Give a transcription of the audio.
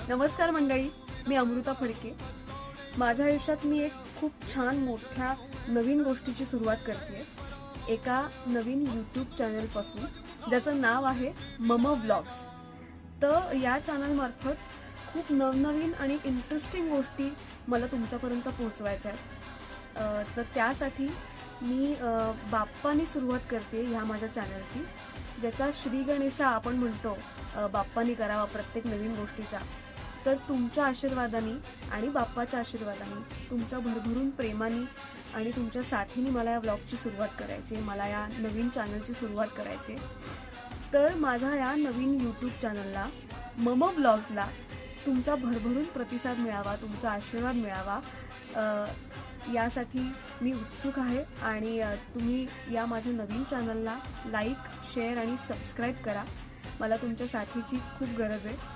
नमस्कार मंडळी, मी अमृता फडके. माझ्या आयुष्यात मी एक खूप छान मोठ्या नवीन गोष्टीची सुरुवात करते. एका नवीन यूट्यूब चॅनलपासून, ज्याचं नाव आहे मम व्लॉग्स. तर या चॅनलमार्फत खूप नवनवीन आणि इंटरेस्टिंग गोष्टी मला तुमच्यापर्यंत पोहोचवायच्या आहेत. तर त्यासाठी मी बाप्पानी सुरुवात करते ह्या माझ्या चॅनलची, ज्याचा श्री गणेशा आपण म्हणतो. बाप्पानी करावा प्रत्येक नवीन गोष्टीचा. तर तुमच्या आशीर्वादाने आणि बाप्पाच्या आशीर्वादाने, तुमच्या भरभरून प्रेमाने आणि तुमच्या साथीने मला या व्लॉगची सुरुवात करायची, मला या नवीन चॅनलची सुरुवात करायची. तर माझ्या या नवीन यूट्यूब चॅनलला, मम व्लॉग्सला तुमचा भरभरून प्रतिसाद मिळावा, तुमचा आशीर्वाद मिळावा, यासाठी मी उत्सुक आहे. आणि तुम्ही या माझ्या नवीन चॅनलला लाईक, शेअर आणि सबस्क्राईब करा. मला तुमच्या साथीची खूप गरज आहे.